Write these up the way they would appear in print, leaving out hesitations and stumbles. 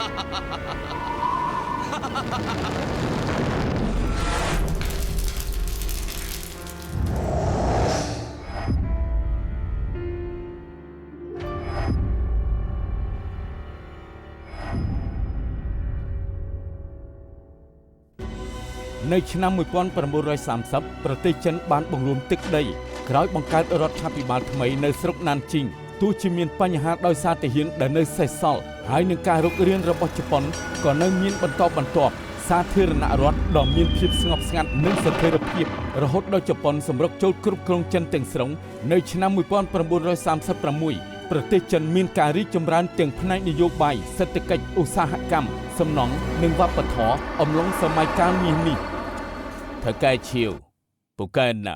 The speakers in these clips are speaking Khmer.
ในឆ្នាំ1930ប្រទេសចិនបានបង្រួមទឹកដីក្រោយបង្កើតរដ្ឋាភិបាលថ្មីនៅស្រុកណានជីងទោះជាមានបញ្ហាដោយសារទាហានដែលនៅសេសសល់ហើយនឹងការរុករានរបស់ជប៉ុនក៏នៅមានបន្តបន្ទាប់សាធារណរដ្ឋដ៏មានភាពស្ងប់ស្ងាត់និងស្ថិរភាពរហូតដល់ជប៉ុនសម្រុកចូលគ្រប់គ្រងចិនទាំងស្រុងនៅឆ្នាំ1936ប្រទេសចិនមានការរីកចម្រើនទាំងផ្នែកនយោបាយសេដ្ឋកិច្ចឧស្សាហកម្មសំណង់និងវប្បធម៌អំឡុងសម័យកាលមាសនេះថៅកែឈៀវពូកែណា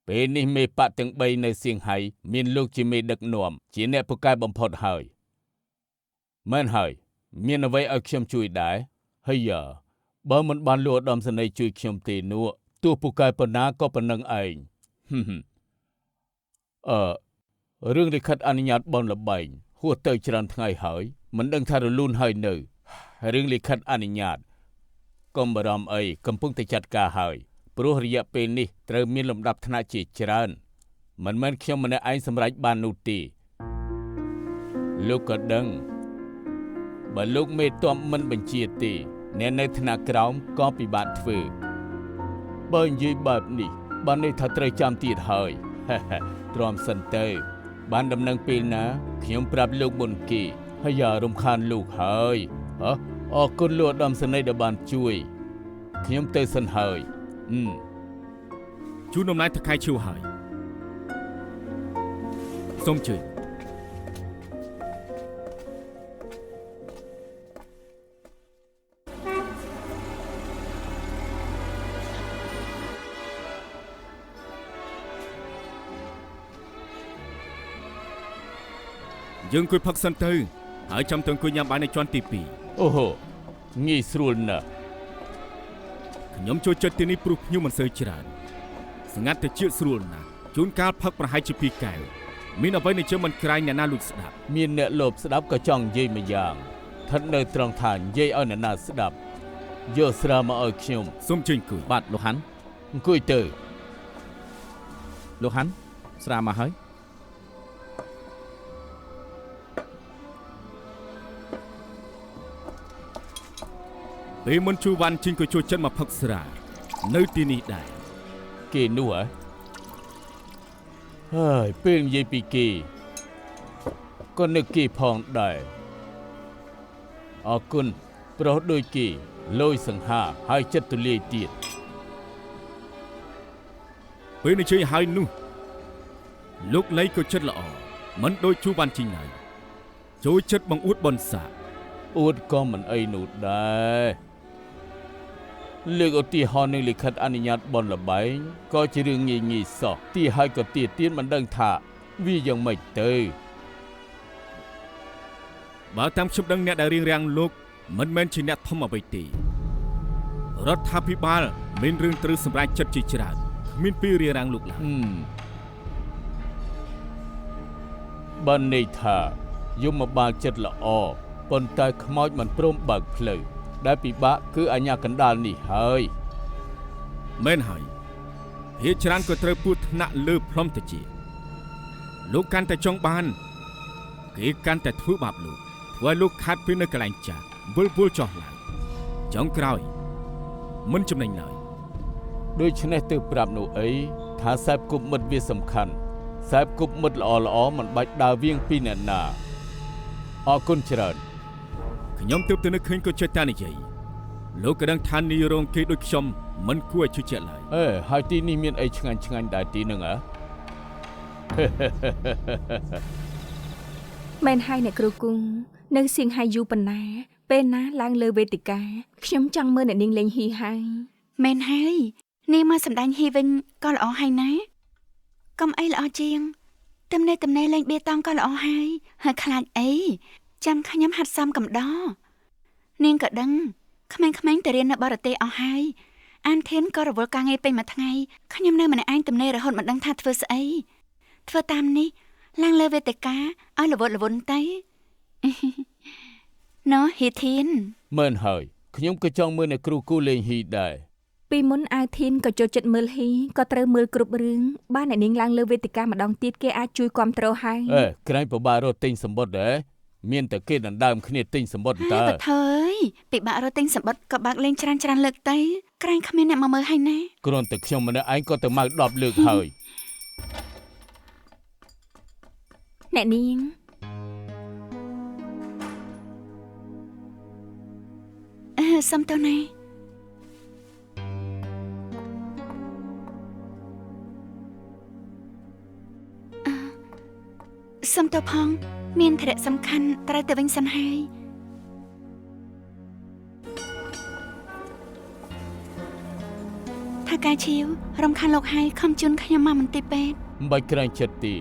ពេលនេះមេបកទាំង3នៅសៀងហៃមានលោកជាមេដឹកនាំជាអ្នកពូកែបំផុតហើយមែនហើយមានអ្វីឲ្យខ្ញុំជួយដែរហើយបើមិនបានលោកឧត្តមសេនីយ៍ជួយខ្ញុំទេនោះទោះពូកែប៉ុណ្ណាក៏ប៉ុណ្្នឹងឯងរឿងលិខិតអនុញ្ញាតបនលបែងហួសទៅច្រើនថ្ងៃហើយមិនដឹងថារលូនហើយនៅរឿងលិខិតអនុញ្ញាតកុំបារម្ភអីកំពុងតែចាត់ការហើយព្រោះរយៈពេលនេះត្រូវមានលំដាប់ថ្នាក់ជាច្រើនមិនមែនខ្ញុំម្នាក់ឯងសម្រេចបាននោះទេលោកក៏ដឹងបើលោកមេតមមិនបញ្ជាទេអ្នកនៅថ្នាក់ក្រោមក៏ពិបាកធ្វើបើនិយាយបែបនេះបានន័យថាត្រូវចាំទៀតហើយទ្រាំសិនទៅបានដំណឹងពេលណាខ្ញុំប្រាប់លោកមុនគេហើយរំខានលោកហើយអរគុណលោកឧត្តមសេនីយ៍ដែលបានជួយខ្ញុំទៅសិនហើយជូនដំណើរថៅកែឈូហើយសូមជួយយើងគួយផឹកសិនទៅហើយចាំទៅអង្គុយញ៉ាំបាយនៅជាន់ទី2អូហូងាយស្រួលណាស់ខ្ញុំចូលចិត្តទីនេះព្រោះភ្ញៀវមិនសូវច្រើនស្ងាត់ទៅជាស្រួលណាស់ជួនកាលផឹកប្រហែលជា2កែវមានអ្វីនៅជើងមិនក្រែងអ្នកណាលួចស្ដាប់មានអ្នកលោភស្ដាប់ក៏ចង់និយាយមួយយ៉ាងស្ថិតនៅត្រង់ថានិយាយឲ្យអ្នកណាស្ដាប់យកស្រាមកឲ្យខ្ញុំសូមជើញអង្គុយបាទលោកហាន់អង្គុយទៅលោកហាន់ស្រាមកហើយពេលមុនជួវ៉ាន់ជីងក៏ចូលចិត្តមកផឹកស្រានៅទីនេះដែរគេនោះហើយពេលនិយាយពីគេក៏នឹកគេផងដែរអរគុណប្រុសដូចគេលយសង្ហាហើយចិត្តទូលាយទៀតពេលនិយាយហើយនោះលោកលៃក៏ចិត្តល្អមិនដូចជួវ៉ាន់ជីងឡើយចូលចិត្តបង្អួតបនសាអួតក៏មិនអីនោះដែរលើកឧទាហរណ៍នឹងលិខិតអនុញ្ញាតបនលបែងក៏ជារឿងងាយសោះទីហើយក៏ទៀមិនដឹងថាវាយ៉ាងម៉េចទៅបើតាមខ្ញុំដឹងអ្នកដែលរៀងរាំងលោកមិនមែនជាអ្នកធំអ្វីទេរដ្ឋាភិបាលមានរឿងត្រូវសម្រេចចិត្តជាច្រើនគ្មានពីរៀងរាំងលោកឡើយបានន័យថាយមបាលចិត្តល្អប៉ុន្តែខ្មោចមិនព្រមបើកផ្លូវដែលពិបាកគឺអាញាកណ្ដាលនេះហើយមែនហើយភាគច្រើនក៏ត្រូវពួតថ្នាក់លើផ្លុំទៅជាលោកកាន់តែចង់បានគេកាន់តែធ្វើបាបលោកធ្វើឲ្យលោកខាត់ពីនៅកន្លែងចាស់វិលវល់ចោះឡើងចុងក្រោយមិនចំណេញឡើយដូច្នេះទៅប្រាប់នោះអីថាសែបគប់មិត្តវាសំខាន់សែបគប់មិត្តល្អមិនបាច់ដើរវៀងពីអ្នកណាអរគុណច្រើនខ្ញុំទើបទៅនឹកឃើញក៏ចិត្តតានិយាយលោកក៏ដឹងថានីរងគេដូចខ្ញុំមិនគួរឲ្យជឿជាក់ឡើយហើយទីនេះមានអីឆ្ងាញ់ដែរទីហ្នឹងមែនហើយអ្នកគ្រូគង់នៅសៀងហៃយូប៉ុណ្ណាពេលណាឡើងលើវេទិកាខ្ញុំចង់មើលអ្នកនាងលេងហ៊ីហើយមែនហើយនាងមកសម្ដែងហ៊ីវិញក៏ល្អហើយណាកុំអីល្អជាងទំនេរលេងបេតងក៏ល្អហើយខ្លាចអីចាំខ្ញុំហាត់សំកំដរនាងក៏ដឹងក្មេងៗទៅរៀននៅបរទេសអស់ហើយអានធានក៏រវល់ការងារពេញមួយថ្ងៃខ្ញុំនៅម្នាក់ឯងទំនេររហូតមិនដឹងថាធ្វើស្អីធ្វើតាមនេះឡើងលើវេទិកាឲ្យល្វត់ល្វន់ទៅ ណោះហេធាន មែនហើយខ្ញុំក៏ចង់មើលអ្នកគ្រូគូលេងហ៊ីដែរ ពីមុនអាវធីនក៏ចូលចិត្តមើលហ៊ីក៏ត្រូវមើលគ្រប់រឿងបានអ្នកនាងឡើងលើវេទិកាម្ដងទៀតគេអាចជួយគ្រប់គ្រងហើយ ក្រែងពិបាករត់ទិញសម្បត្តិដែរមានតែគេដណ្ដើមគ្នាទិញសម្បត្តិតើ បើថើយពិបាករត់ទិញសម្បត្តិក៏បើកលេងច្រើនលើកទៅក្រែងគ្មានអ្នកមកមើលហើយណា គ្រាន់តែខ្ញុំម្នាក់ឯងក៏ទៅមក10លើកហើយ អ្នកនាងសុំទៅណាសុំទៅផងមានធរៈសំខាន់ត្រូវទៅវិញសិនហើយថាការឈៀវរំខានលោកហើយខំជូនខ្ញុំមកមន្ទីរពេទ្យ មិនបាច់ក្រែងចិត្តទេ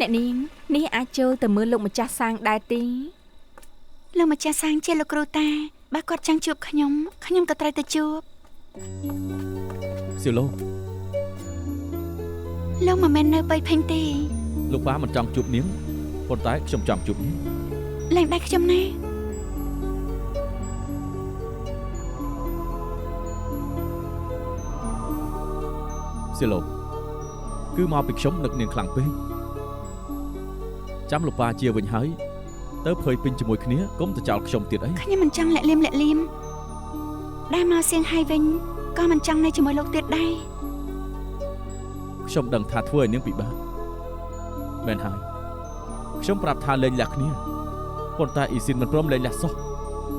អ្នកនាងនេះអាចចូលទៅមើលលោកម្ចាស់សាងដែរទេ លោកម្ចាស់សាងជាលោកគ្រូតាបើគាត់ចង់ជួបខ្ញុំក៏ត្រូវទៅជួប ស៊ីឡូ លោកមិនមែននៅបៃផេងទេ លោកប៉ាមិនចង់ជួបនាងប៉ុន្តែខ្ញុំចង់ជួបនាង ឡើងដៃខ្ញុំណា ស៊ីឡូគឺមកពីខ្ញុំនឹកនាងខ្លាំងពេកចាំលោកប៉ាជាវិញហើយទៅភ័យពេញជាមួយគ្នាកុំទៅចោលខ្ញុំទៀតអី ខ្ញុំមិនចង់លាក់លៀមដែរមកសៀងហើយវិញក៏មិនចង់នៅជាមួយលោកទៀតដែរ ខ្ញុំដឹងថាធ្វើឲ្យនាងពិបាកមែនហើយខ្ញុំប្រាប់ថាលេងលះគ្នាប៉ុន្តែអ៊ីស៊ីនមិនព្រមលេងលះសោះ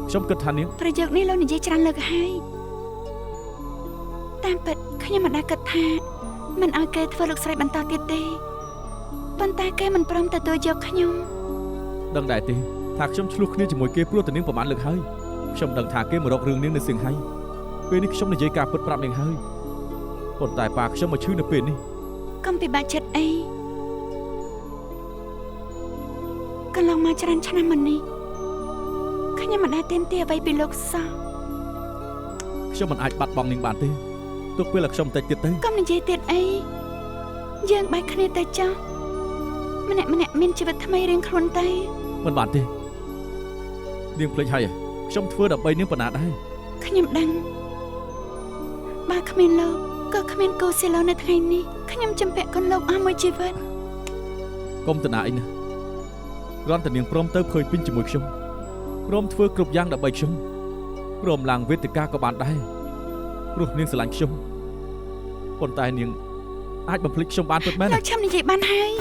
ខ្ញុំគិតថានាង ប្រយោគនេះលោកនិយាយច្រើនលើកហើយតាមពិតខ្ញុំមិនដែលគិតថាមិនឲ្យគេធ្វើលោកស្រីបន្តទៀតទេប៉ុន្តែគេមិនព្រមទទួលយកខ្ញុំ ដឹងដែរទេថាខ្ញុំឆ្លោះគ្នាជាមួយគេព្រោះតែនាងប្រហែលលើកហើយខ្ញុំដឹងថាគេមករករឿងនាងនៅសៀងហៃពេលនេះខ្ញុំនិយាយការពិតប្រាប់នាងហើយប៉ុន្តែប៉ាខ្ញុំមកឈឺនៅពេលនេះ កុំពិបាកចិត្តអីកន្លងមកច្រើនឆ្នាំមុននេះខ្ញុំមិនដែលទាមទារអ្វីពីលោកសោះ ខ្ញុំមិនអាចបាត់បង់នាងបានទេទុកពេលឲ្យខ្ញុំតិចទៀតទៅ កុំនិយាយទៀតអីយើងបែកគ្នាទៅចុះម្នាក់មានជីវិតថ្មីរៀងខ្លួនទៅ មិនបានទេនាងភ្លេចហើយខ្ញុំធ្វើដើម្បីនាងប៉ុណ្ណាដែរ ខ្ញុំដឹងបើគ្មានលោកក៏គ្មានគូស៊ីឡូនៅថ្ងៃនេះខ្ញុំជំពាក់គុណលោកអស់មួយជីវិត កុំតណាអីណាគ្រាន់តែនាងព្រមទៅភើយពេញជាមួយខ្ញុំព្រមធ្វើគ្រប់យ៉ាងដើម្បីខ្ញុំព្រមឡើងវេទិកាក៏បានដែរព្រោះនាងស្រឡាញ់ខ្ញុំប៉ុន្តែនាងអាចបំភ្លេចខ្ញុំបានពិតមែន លោកឈឹមនិយាយបានហើយ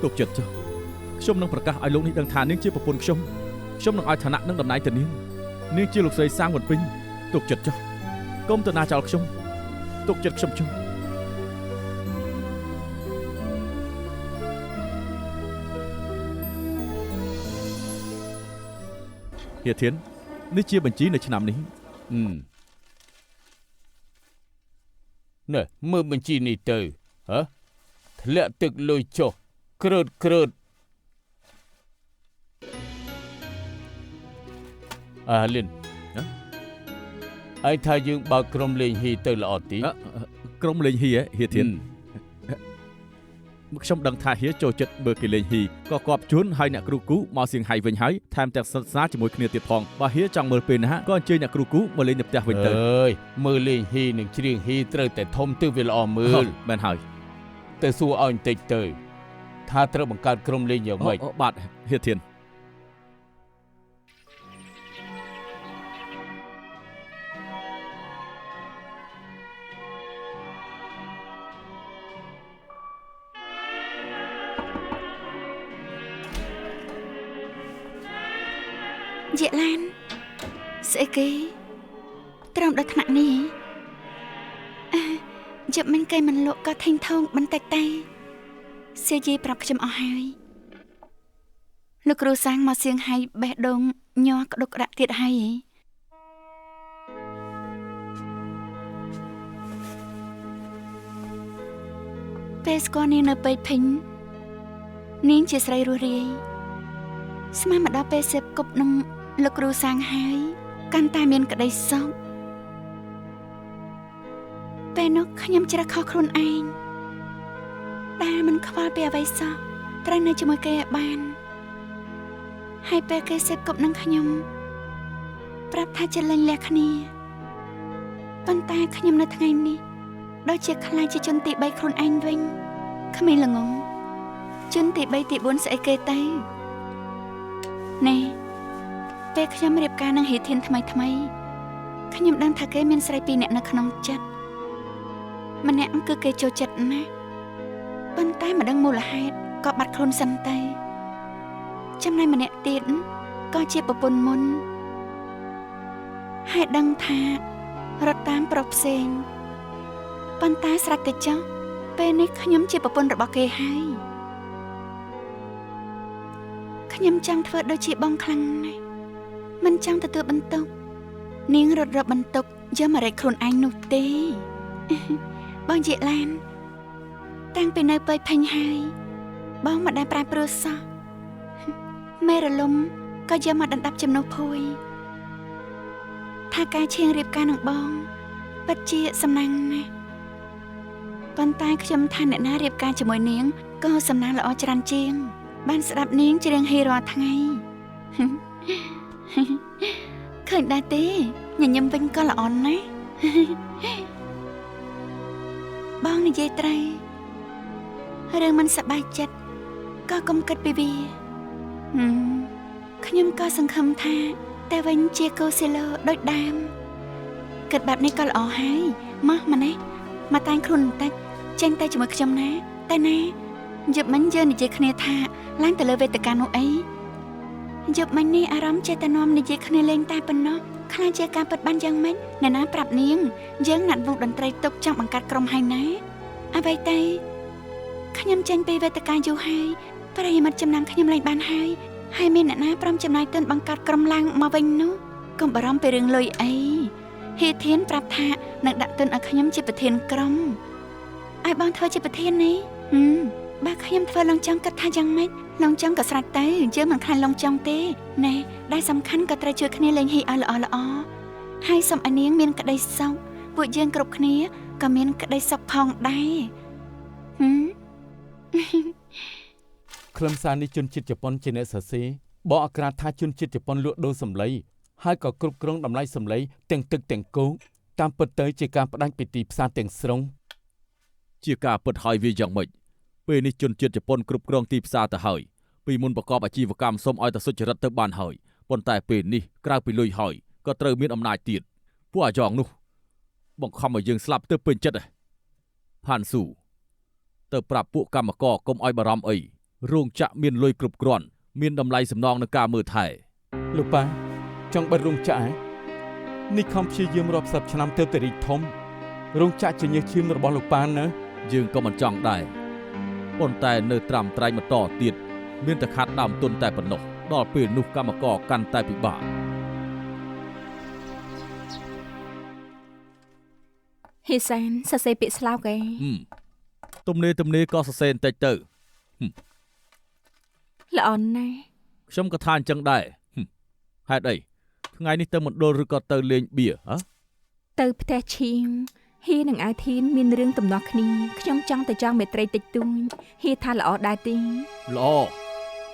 ទុកចិត្តចុះខ្ញុំនឹងប្រកាសឲ្យលោកនេះដឹងថានាងជាប្រពន្ធខ្ញុំនឹងឲ្យឋានៈនិងតំណែងទៅនាងជាលោកស្រីសាងវត្តពេញទុកចិត្តចុះកុំតណាចោលខ្ញុំទុកចិត្តខ្ញុំចុះហៀធាននេះជាបញ្ជីនៅឆ្នាំនេះ ណែមើលបញ្ជីនេះទៅធ្លាក់ទឹកលុយចុះក្រើតលិនឯងថាយើងបើកក្រុមលេងហ៊ីទៅល្អទី ក្រុមលេងហ៊ីហៀធានខ្ញុំដឹងថាហ៊ីចូលចិត្តមើលគេលេងហ៊ីក៏គប់ជួនឲ្យអ្នកគ្រូគូមកសៀងហៃវិញហើយថែមទាំងសិក្សាជាមួយគ្នាទៀតផងបើហ៊ីចង់មើលពេលណាក៏អញ្ជើញអ្នកគ្រូគូមកលេងនៅផ្ទះវិញទៅ អើយមើលលេងហ៊ីនឹងច្រៀងហ៊ីត្រូវតែធំទើបវាល្អមើល មែនហើយ ទៅសួរឲ្យបន្តិចទៅថាត្រូវបង្កើតក្រុមលេងយ៉ាងម៉េច បាទហៀធាន យាយឡានស្អីគេត្រឹមដល់ថ្នាក់នេះជិបមិនគេមិនលក់ក៏ថេងថងបន្តិចតែសៀយាយប្រាប់ខ្ញុំអស់ហើយលោកគ្រូសាំងមកសៀងហៃបេះដូងញ័រក្តុកក្តាក់ទៀតហើយ ពេលស្គាល់នាងនៅពេជ្រភេញនាងជាស្រីរស់រាយស្មានមកដល់ពេលសេពគប់នឹងលោកគ្រូសាងហើយកាន់តែមានក្តីសុខពេលនោះខ្ញុំជ្រះខុសខ្លួនឯងដែលមិនខ្វល់ពីអ្វីសោះត្រូវនៅជាមួយគេឲ្យបានហើយពេលគេសេពគប់នឹងខ្ញុំប្រាប់ថាជាលែងលះគ្នាប៉ុន្តែខ្ញុំនៅថ្ងៃនេះដូចជាខ្លាចជាជនទី3ខ្លួនឯងវិញគ្មានល្ងងជនទី3ទី4ស្អីគេទៅណែពេលខ្ញុំរៀបការនឹងហេធានថ្មីខ្ញុំដឹងថាគេមានស្រី2នាក់នៅក្នុងចិត្តម្នាក់គឺគេចូលចិត្តណាស់ប៉ុន្តែមិនដឹងមូលហេតុក៏បាត់ខ្លួនសិនទៅចំណែកម្នាក់ទៀតក៏ជាប្រពន្ធមុនហើយដឹងថារត់តាមប្រុសផ្សេងប៉ុន្តែស្រេចតែចុះពេលនេះខ្ញុំជាប្រពន្ធរបស់គេហើយខ្ញុំចង់ធ្វើដូចជាបងខ្លាំងណាស់មិនចង់ទទួលបន្ទុកនាងរត់រកបន្ទុកយកមករែកខ្លួនឯងនោះទេបងជាឡានតាំងពីនៅពេជ្រភេញហើយបងមិនដែលប្រែប្រួលសោះមេរលំក៏យកមកដណ្ដាប់ចំណុះភួយថាការឈៀងរៀបការនឹងបងពិតជាសំណាងណាស់ប៉ុន្តែខ្ញុំថាអ្នកណារៀបការជាមួយនាងក៏សំណាងល្អច្រើនជាងបានស្ដាប់នាងច្រៀងហេរាល់ថ្ងៃឃើញដែរទេញញឹមវិញក៏ល្អណាស់បងនិយាយត្រូវរឿងមិនសប្បាយចិត្តក៏កុំគិតពីវាខ្ញុំក៏សង្ឃឹមថាតែវិញជាកូសេឡូដូចដើមគិតបែបនេះក៏ល្អហើយម៉ោះម៉ណេះមកតែងខ្លួនបន្តិចចេញទៅជាមួយខ្ញុំណាតែណាយប់មិញយើងនិយាយគ្នាថាឡើងទៅលើវេទិកានោះអីយប់មិញនេះអារម្មណ៍ចេះតែនាំនិយាយគ្នាលេងតែប៉ុណ្ណោះខ្លាចជាការពិតបានយ៉ាងម៉េចអ្នកណាប្រាប់នាងយើងណាត់វងតន្ត្រីទុកចង់បង្កើតក្រុមហើយណាអ្វីទៅខ្ញុំចេញពីវេទិកាយូរហើយប្រិយមិត្តចំណាំខ្ញុំលេងបានហើយមានអ្នកណាព្រមចំណាយទុនបង្កើតក្រុមឡើងមកវិញនោះកុំបារម្ភពីរឿងលុយអីហេធានប្រាប់ថានឹងដាក់ទុនឲ្យខ្ញុំជាប្រធានក្រុមឲ្យបងធ្វើជាប្រធាននេះបើខ្ញុំធ្វើឡងចង់គិតថាយ៉ាងម៉េចឡងចង់ក៏ស្រេចទៅយើងមិនខ្លាចឡងចង់ទេណែដែលសំខាន់ក៏ត្រូវជួយគ្នាលេងហីឲ្យល្អហើយសូមឲ្យនាងមានក្តីសុខពួកយើងគ្រប់គ្នាក៏មានក្តីសុខផងដែរខ្លឹមសារនេះជនជាតិជប៉ុនជាអ្នកសរសេរបកអក្សរថាជនជាតិជប៉ុនលក់ដូរសម្លេងហើយក៏គ្រប់គ្រងតម្លៃសម្លេងទាំងទឹកទាំងគោកតាមពិតទៅជាការផ្ដាច់ពីទីផ្សារទាំងស្រុងជាការពិតហើយវាយ៉ាងម៉េចពេលនេះជនជាតិជប៉ុនគ្រប់គ្រងទីផ្សារទៅហើយពីមុនប្រកបអាជីវកម្មសូមឲ្យតែសុចរិតទៅបានហើយប៉ុន្តែពេលនេះក្រៅពីលុយហើយក៏ត្រូវមានអំណាចទៀតពួកអាយ៉ងនោះបង្ខំឲ្យយើងស្លាប់ទៅពេញចិត្តផាន់ស៊ូទៅប្រាប់ពួកកម្មករកុំឲ្យបារម្ភអីរោងចក្រមានលុយគ្រប់គ្រាន់មានតម្លៃសំណងនឹងការមើលថែលោកប៉ាចង់បិទរោងចក្រនេះខំព្យាយាមរាប់សិបឆ្នាំទៅរីកធំរោងចក្រជាញើសឈាមរបស់លោកប៉ាណាយើងក៏មិនចង់ដែរប៉ុន្តែនៅត្រាំត្រែងបន្តទៀតមានតែខាត់ដើមទុនតែប៉ុណ្ណោះដល់ពេលនោះកម្មករកាន់តែពិបាកហេសានសរសេរពាក្យស្លោកឯងទំនេរក៏សរសេរបន្តិចទៅល្អណាស់ខ្ញុំក៏ថាអញ្ចឹងដែរហេតុអីថ្ងៃនេះទៅមណ្ឌលឬក៏ទៅលេងបៀទៅផ្ទះឈៀងហៀនឹងអាយធីនមានរឿងទំនាស់គ្នាខ្ញុំចង់ទៅចង់មេត្រីតិចតួចហៀថាល្អដែរទេល្អ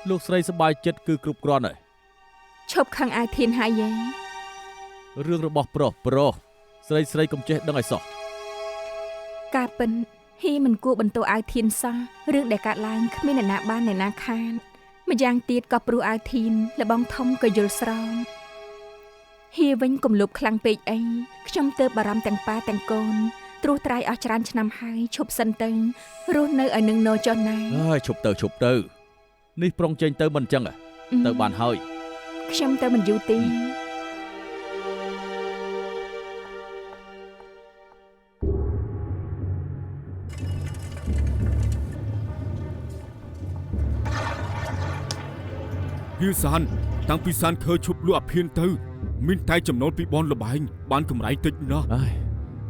លោកស្រីសប្បាយចិត្តគឺគ្រប់គ្រាន់ហើយឈប់ខឹងអាយធីនហើយយេរឿងរបស់ប្រុសស្រីកុំចេះដឹងឲ្យសោះការពិនហៀមិនគួរបន្ទោសអាយធីនសោះរឿងដែលកើតឡើងគ្មានអ្នកណាបានអ្នកណាខានម្យ៉ាងទៀតក៏ព្រោះអាយធីនលបងធំក៏យល់ស្រោមហៀវិញកុំលុបខ្លាំងពេកអីខ្ញុំទើបបារម្ភទាំងប៉ាទាំងកូនត្រួសត្រាយអស់ច្រើនឆ្នាំហើយឈប់សិនទៅរស់នៅឲ្យនឹងណូចុះណាឈប់ទៅនេះប្រុងចេញទៅមិនអញ្ចឹងទៅបានហើយខ្ញុំទៅមិនយូរទេហៀសានតាំងពីសានឃើឈប់លក់អភិនទៅមានតែចំណូលពីបនលបែងបានកម្រៃតិចណាស់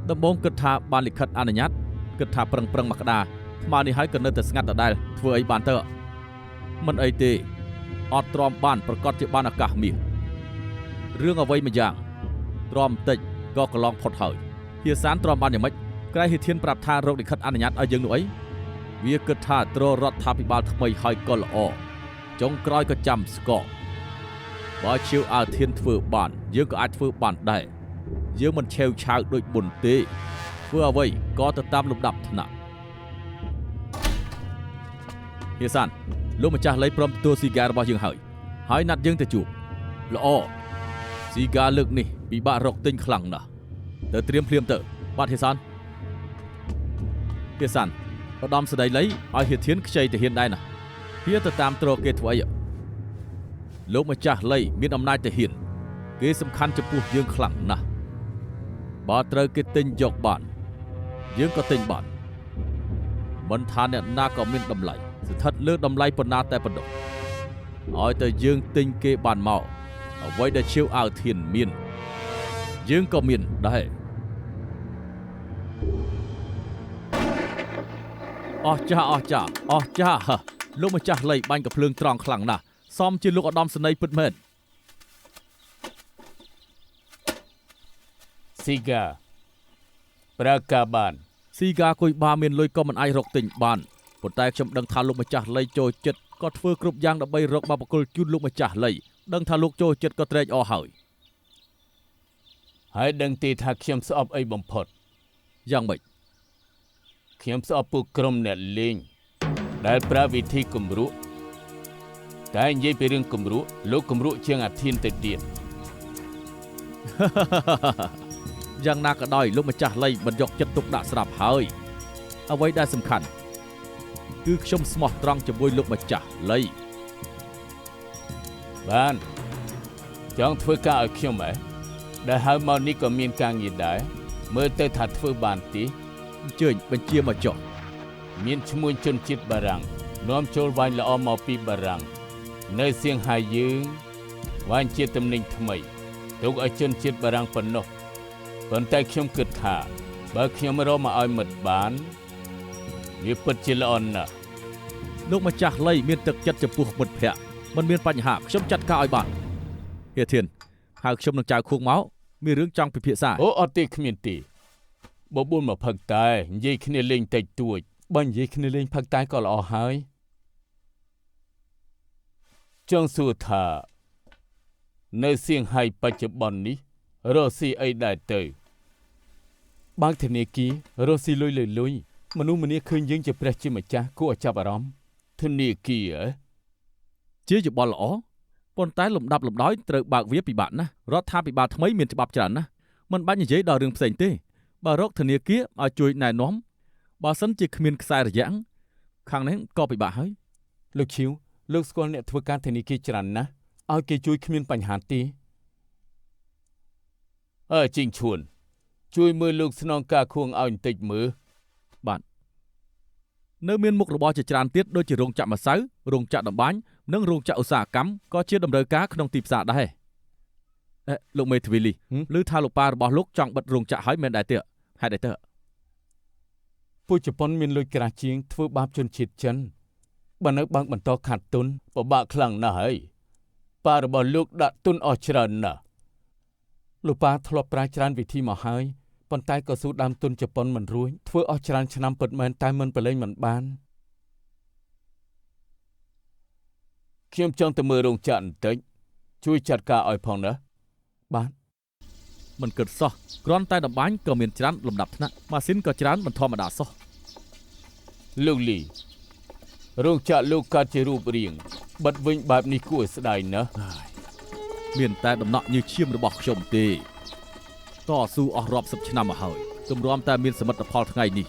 ដំបងគិតថាបានលិខិតអនុញ្ញាតគិតថាប្រឹងមកក្តារ ថ្មនេះហើយក៏នៅតែស្ងាត់ដដែលធ្វើអីបានទៅមិនអីទេអត់ទ្រាំបានប្រកាសជាបានឱកាសមាសរឿងអ្វីមួយយ៉ាងទ្រាំបន្តិចក៏កន្លងផុតហើយជាសានទ្រាំបានយ៉ាងម៉េចក្រែហេធានប្រាប់ថារោគលិខិតអនុញ្ញាតឲ្យយើងនោះអីវាគិតថាទ្ររដ្ឋាភិបាលថ្មីហើយក៏ល្អចុងក្រោយក៏ចាំស្កកបើឈៀវអាធានធ្វើបានយើងក៏អាចធ្វើបានដែរយើងមិនឆេវឆាវដូចមុនទេធ្វើអ្វីក៏ទៅតាមលំដាប់ថ្នាក់ហេសានលោកម្ចាស់លៃព្រមទទួលស៊ីហ្គារបស់យើងហើយណាត់យើងទៅជួបល្អស៊ីហ្គាលើកនេះពិបាករកទិញខ្លាំងណាស់ទៅត្រៀមភ្លាមទៅបាទហេសានឧត្តមស្ដីលៃឲ្យហេធានខ្ចីទៅហ៊ានដែរណាវាទៅតាមត្រគេធ្វើអីលោកម្ចាស់លៃមានអំណាចទៅហ៊ានគេសំខាន់ចំពោះយើងខ្លាំងណាស់បើត្រូវគេទិញយកបានយើងក៏ទិញបានមិនថាអ្នកណាក៏មានតម្លៃស្ថិតលើតម្លៃប៉ុណ្ណាតែប៉ុណ្ណោះឲ្យតែយើងទិញគេបានមកអ្វីដែលឈៀវអាវធានមានយើងក៏មានដែរអស់ចាលោកម្ចាស់លៃបាញ់កំភ្លើងត្រង់ខ្លាំងណាស់សមជាលោកឧត្តមសេនីយ៍ពិតមែនស៊ីហ្គាប្រាកាបានស៊ីហ្គាគុយបាមានលុយក៏មិនអាចរកទិញបានប៉ុន្តែខ្ញុំដឹងថាលោកម្ចាស់លៃចូលចិត្តក៏ធ្វើគ្រប់យ៉ាងដើម្បីរកបបកុលជូនលោកម្ចាស់លៃដឹងថាលោកចូលចិត្តក៏ត្រេកអរហើយដឹងទេថាខ្ញុំស្អប់អីបំផុតយ៉ាងម៉េចខ្ញុំស្អប់ពួកក្រុមអ្នកលេងដែលប្រើវិធីគំរក់តែនិយាយពីរឿងគំរក់លោកគំរក់ជាងអាធានទៅទៀតយ៉ាងណាក៏ដោយលោកម្ចាស់លៃមិនយកចិត្តទុកដាក់ស្រាប់ហើយអ្វីដែលសំខាន់គឺខ្ញុំស្មោះត្រង់ជាមួយលោកម្ចាស់លៃបានចង់ធ្វើការឲ្យខ្ញុំដែលហៅមកនេះក៏មានការងារដែរមើលទៅថាធ្វើបានទេអញ្ជើញបញ្ជាមកចុះមានឈ្មោះជនជាតិបារាំងនាំចូលវ៉ាញ់ល្អមកពីបារាំងនៅសៀងហៃយើងវ៉ាញ់ជាទំនិញថ្មីទុកឲ្យជនជាតិបារាំងប៉ុណ្ណោះប៉ុន្តែខ្ញុំគិតថាបើខ្ញុំរកមកឲ្យមិត្តបានវាពិតជាល្អណាស់លោកម្ចាស់លៃមានទឹកចិត្តចំពោះមិត្តភក្តិមិនមានបញ្ហាខ្ញុំចាត់ការឲ្យបានហេធានហៅខ្ញុំនឹងចៅខួងមកមានរឿងចង់ពិភាក្សាអូអត់ទេគ្មានទេបបួលមកផឹកតែនិយាយគ្នាលេងតិចតួចបើនិយាយគ្នាលេងផឹកតែក៏ល្អហើយចង់សួរថានៅសៀងហៃបច្ចុប្បន្ននេះរស់ស៊ីអីដែរទៅបើកធនាគាររស់ស៊ីលុយមនុស្សម្នាឃើញយើងជាព្រះជាម្ចាស់គួរឲ្យចាប់អារម្មណ៍ធនាគារជាយោបល់ល្អប៉ុន្តែលំដាប់លំដោយត្រូវបើកវាពិបាកណាស់រដ្ឋាភិបាលថ្មីមានច្បាប់ច្រើនណាស់មិនបាច់និយាយដល់រឿងផ្សេងទេបើរកធនាគារឲ្យជួយណែនាំបើសិនជាគ្មានខ្សែរយៈខាងនេះក៏ពិបាកហើយលោកឈីវលោកស្គាល់អ្នកធ្វើការធនាគារច្រើនណាស់ឲ្យគេជួយគ្មានបញ្ហាទេជីងឈួនជួយមើលលោកស្នងការខួងឲ្យបន្តិចមើលបាទនៅមានមុខរបរជាច្រើនទៀតដូចជារោងចក្រម្សៅរោងចក្រតម្បាញនិងរោងចក្រឧស្សាហកម្មក៏ជាតម្រូវការក្នុងទីផ្សារដែរលោកមេធាវីលីឮថាលោកប៉ារបស់លោកចង់បិទរោងចក្រហើយមែនដែរទេហេតុអីទៅពួកជប៉ុនមានលុយក្រាស់ជាងធ្វើបាបជនជាតិចិនបើនៅបើកបន្តខាត់ទុនពិបាកខ្លាំងណាស់ហើយប៉ារបស់លោកដាក់ទុនអស់ច្រើនណាស់លោកប៉ាធ្លាប់ប្រើច្រើនវិធីមកហើយប៉ុន្តែក៏ស៊ូដើមទុនជប៉ុនមិនរួចធ្វើអស់ច្រើនឆ្នាំពិតមែនតែមិនប្រឡែងមិនបានខ្ញុំចង់ទៅមើលរោងចក្របន្តិចជួយចាត់ការឲ្យផងណាបាទមិនគិតសោះគ្រាន់តែតម្បាញក៏មានច្រើនលំដាប់ថ្នាក់ម៉ាស៊ីនក៏ច្រើនមិនធម្មតាសោះលោកលីរោងចក្រលោកកាត់ជារូបរាងបិទវិញបែបនេះគួរស្ដាយណាស់មានតែដំណក់ញើសឈាមរបស់ខ្ញុំទេតស៊ូអស់រាប់សិបឆ្នាំមកហើយទម្រាំតែមានសមិទ្ធផលថ្ងៃនេះ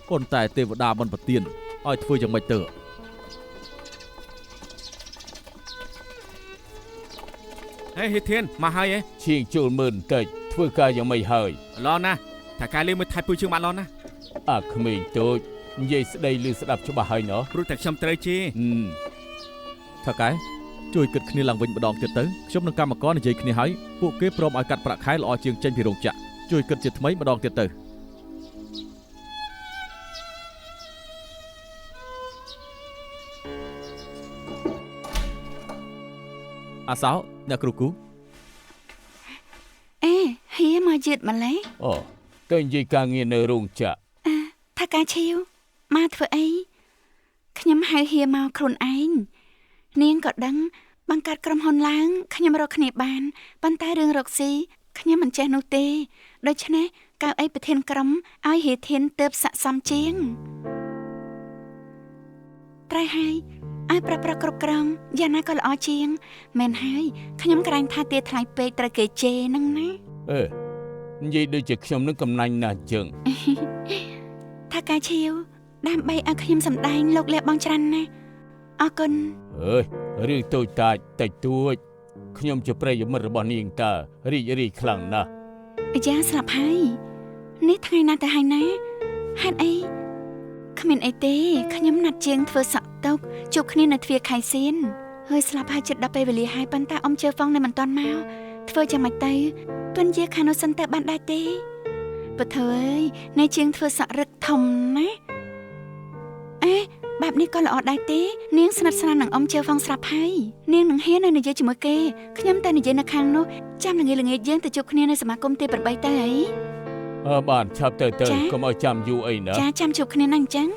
ប៉ុន្តែទេវតាមិនប្រទានឲ្យធ្វើយ៉ាងម៉េចទៅហេធានមកហើយឈៀងចូលមើលបន្តិចធ្វើការយ៉ាងម៉េចហើយល្អណាស់ថាកាយលេងមើលថៃពូជើងបានល្អណាស់អាក្មេងតូចនិយាយស្ដីឮស្ដាប់ច្បាស់ហើយណោះព្រោះតែខ្ញុំត្រូវជាថាកែជួយគិតគ្នាឡើងវិញម្ដងទៀតទៅខ្ញុំនឹងកម្មករនិយាយគ្នាហើយពួកគេព្រមឲ្យកាត់ប្រាក់ខែល្អជាងចេញពីរោងចក្រជួយគិតជាថ្មីម្ដងទៀតទៅ អាសោអ្នកគ្រូគូ អេហៀមកយឺតម្លេះ អូទៅនិយាយការងារនៅរោងចក្រ ថាការឈៀវមកធ្វើអីខ្ញុំហៅហៀមកខ្លួនឯងនាងក៏ដឹងបង្កើតក្រុមហ៊ុនឡើងខ្ញុំរកគ្នាបានប៉ុន្តែរឿងរកស៊ីខ្ញុំមិនចេះនោះទេដូច្នេះកៅអីប្រធានក្រុមឲ្យហេធានទៅស័ក្តិសមជាងត្រូវហើយឲ្យប្រប្រគ្រប់គ្រងយ៉ាងណាក៏ល្អជាងមែនហើយខ្ញុំក្រែងថាទាថ្លៃពេកត្រូវគេជេរហ្នឹងណា និយាយដូចជាខ្ញុំនឹងកំណាញ់ណាស់ចឹង ថាការឈៀវដើម្បីឲ្យខ្ញុំសម្ដែងលោកលះបងច្រើនណាស់អរគុណ រឿងតូចតាចតិចតួចខ្ញុំជាប្រិយមិត្តរបស់នាងតារីករាយខ្លាំងណាស់ អាយ៉ាស្លាប់ហើយនេះថ្ងៃណាទៅហើយណាហេតុអីគ្មានអីទេខ្ញុំណាត់ជាងធ្វើសក់តុកជួបគ្នានៅទ្វារខៃសៀនហើយស្លាប់ហើយជិតដល់ពេលវេលាហើយប៉ុន្តែអ៊ំជើហ្វុងនៅមិនទាន់មកធ្វើយ៉ាងម៉េចទៅទុនជាខាងនោះសិនទៅបានដែរទេបើធ្វើអើយអ្នកជាងធ្វើសក់រឹកធំណាបែបនេះក៏ល្អដែរទេនាងស្និទ្ធស្នាលនឹងអ៊ំជើហ្វុងស្រាប់ហើយនាងនឹងហ៊ាននៅនិយាយជាមួយគេខ្ញុំតែនិយាយនៅខាងនោះចាំល្ងាចយើងទៅជួបគ្នានៅសមាគមទី8ទៅអី បានឆាប់ទៅកុំឲ្យចាំយូរអីណា ចាចាំជួបគ្នាណាអញ្ចឹង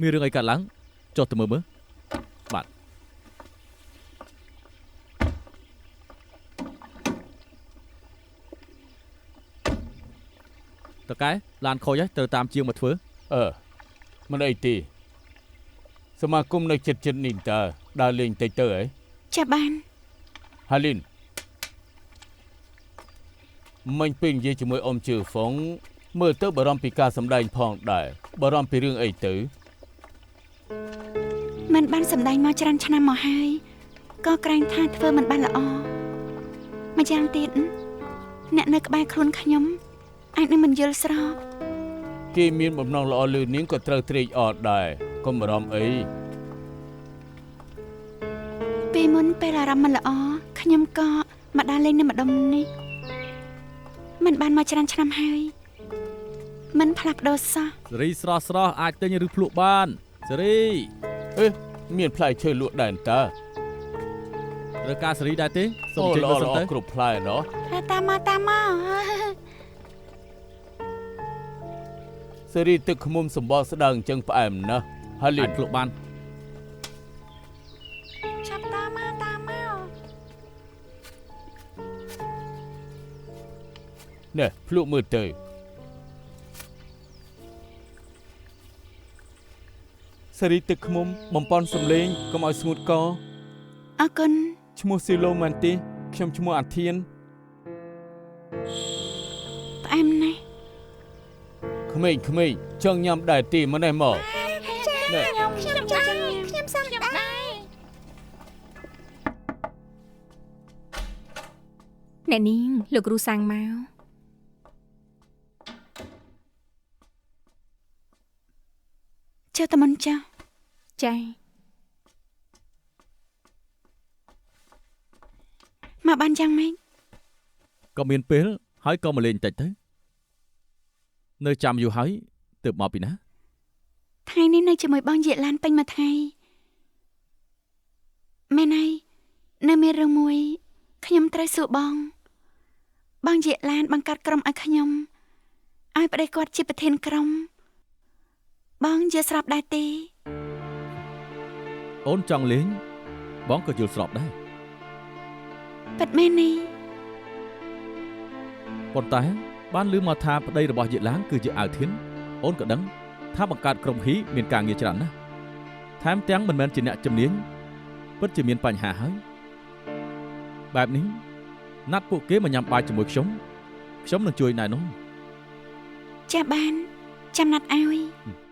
មានរឿងអីកើតឡើងចុះទៅមើលបាទតកែឡានខូចហើយត្រូវតាមជាងមកធ្វើ មិនអីទេសមាគមនៅចិត្តនេះតើដើរលេងតិចទៅហ៎ ចាបាន ហាលីនមិញពេលនិយាយជាមួយអ៊ំជើហ្វុងមើលទៅបារម្ភពីការសម្ដែងផងដែរបារម្ភពីរឿងអីទៅ មិនបានសម្ដែងមកច្រើនឆ្នាំមកហើយក៏ក្រែងថាធ្វើមិនបានល្អម្យ៉ាងទៀតអ្នកនៅក្បែរខ្លួនខ្ញុំអាចនឹងមិនយល់ស្រប គេមានបំណងល្អលើនាងក៏ត្រូវត្រេកអរដែរកុំបារម្ភអី ពេលមុនពេលអារម្មណ៍មិនល្អខ្ញុំក៏មកដើរលេងនៅម្ដុំនេះមិនបានមកច្រើនឆ្នាំហើយមិនផ្លាស់ប្ដូរសោះ សេរីស្រស់អាចទិញឬភ្លក់បានសេរី មានផ្លែឈើលក់ដែរតើ ត្រូវការសេរីដែរទេសូមចេញមកសិនទៅ គ្រប់ផ្លែណោះ តាមមក សេរីទឹកឃ្មុំសម្បកស្ដើងអញ្ចឹងផ្អែមណាស់ហាលី អាច ន ភ្លក់បាន ចាប់តាមមក នេះភ្លក់មើលទៅសេរីទឹកឃ្មុំបំពន់សំលេងកុំឲ្យស្ងួតក អរគុណ ឈ្មោះស៊ីឡូម៉ាន់ទីខ្ញុំឈ្មោះអាធាន ផ្អែមណាស់ ក្មេងចង់ញ៉ាំដែរទេមកនេះមកនេះ ខ្ញុំសឹងដែរ អ្នកនាងលោកគ្រូសាំងមក ចុះតមុនចា ចា៎ មកបានយ៉ាងម៉េច ក៏មានពេលហើយក៏មកលេងបន្តិចទៅនៅចាំយូរហើយទើបមកពីណា ថ្ងៃនេះនៅជាមួយបងយាយឡានពេញមួយថ្ងៃមែនហើយនៅមានរឿងមួយខ្ញុំត្រូវសួរបងយាយឡានបង្កើតក្រុមឲ្យខ្ញុំឲ្យប្តីគាត់ជាប្រធានក្រុមបងយល់ស្របដែរទេ អូនចង់លេងបងក៏យល់ស្របដែរ ពិតមែននេះ ប៉ុន្តែបានឮមកថាប្តីរបស់យាយឡានគឺជាអាវធានអូនក៏ដឹងថាបង្កើតក្រុមហ៊ីមានការងារច្រើនណាស់ថែមទាំងមិនមែនជាអ្នកជំនាញពិតជាមានបញ្ហាហើយបែបនេះណាត់ពួកគេមកញ៉ាំបាយជាមួយខ្ញុំនឹងជួយណែនាំ ចាបានចាំណាត់ឲ្យ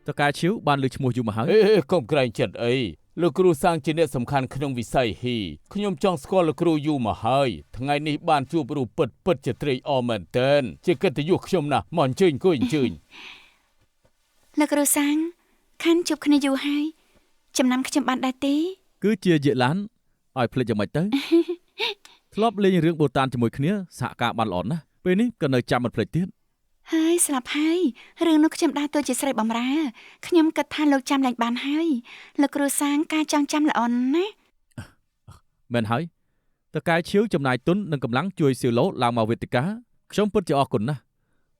តើកាឈៀវបានលើឈ្មោះយូរមកហើយ កុំក្រែងចិត្តអី លោកគ្រូសាងជាអ្នកសំខាន់ក្នុងវិស័យហ៊ីខ្ញុំចង់ស្គាល់លោកគ្រូយូរមកហើយថ្ងៃនេះបានជួបរូបពិតជាត្រេកអរមែនទែនជាកិត្តិយសខ្ញុំណាស់មកអញ្ជើញអង្គុយអញ្ជើញ លោកគ្រូសាំងខាន់ជួបគ្នាយូរហើយចំណាំខ្ញុំបានដែរទេ គឺជាយាកឡានឲ្យភ្លេចយ៉ាងម៉េចទៅ ធ្លាប់លេងរឿងបូតានជាមួយគ្នាសហការបានល្អណាស់ពេលនេះក៏នៅចាំមិនភ្លេចទៀត ហើយស្លាប់ហើយរឿងនោះខ្ញុំដើរតួជាស្រីបំរើខ្ញុំគិតថាលោកចាំឡើងបានហើយលោកគ្រូសាំងការចងចាំល្អណាស់ មែនហើយតើកែឈៀវចំណាយទុននិងកម្លាំងជួយសៀវឡូឡើងមកវេទិកាខ្ញុំពិតជាអរគុណណាស់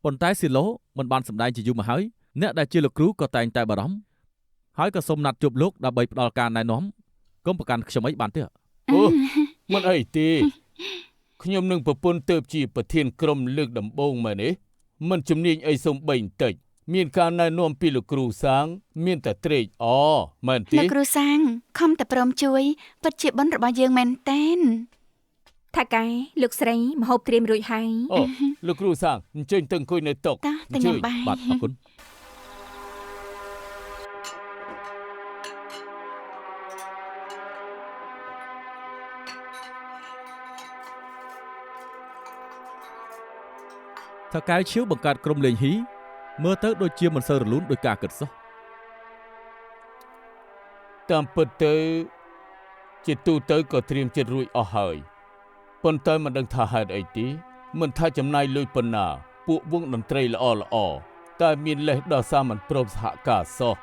ប៉ុន្តែសៀវឡូមិនបានសម្ដែងជាយូរមកហើយអ្នកដែលជាលោកគ្រូក៏តែងតែបារម្ភហើយក៏សូមណាត់ជួបលោកដើម្បីផ្ដល់ការណែនាំកុំប្រកាន់ខ្ញុំអីបានទេ អូមិនអីទេខ្ញុំនឹងប្រពន្ធទៅជាប្រធានក្រុមលើកដំបូងមែនទេមិនជំនាញអីសូម្បីបន្តិចមានការណែនាំពីលោកគ្រូសាងមានតែត្រេកអរមែនទេ លោកគ្រូសាំងខំតែព្រមជួយពិតជាបុណ្យរបស់យើងមែនតែន ថាកែលោកស្រីមហូបត្រៀមរួចហើយ អូលោកគ្រូសាងអញ្ជើញទៅអង្គុយនៅតុ តោះទៅញ៉ាំបាយ បាទអរគុណ ថាកែឈៀវបង្កើតក្រុមលេងហ៊ីមើលទៅដូចជាមិនសូវរលូនដោយការគិតសោះ តាមពិតទៅជាទូទៅក៏ត្រៀមចិត្តរួចអស់ហើយប៉ុន្តែមិនដឹងថាហេតុអីទេមិនថាចំណាយលុយប៉ុណ្ណាពួកវងតន្ត្រីល្អតែមានលេសដល់សារមិនព្រមសហការសោះ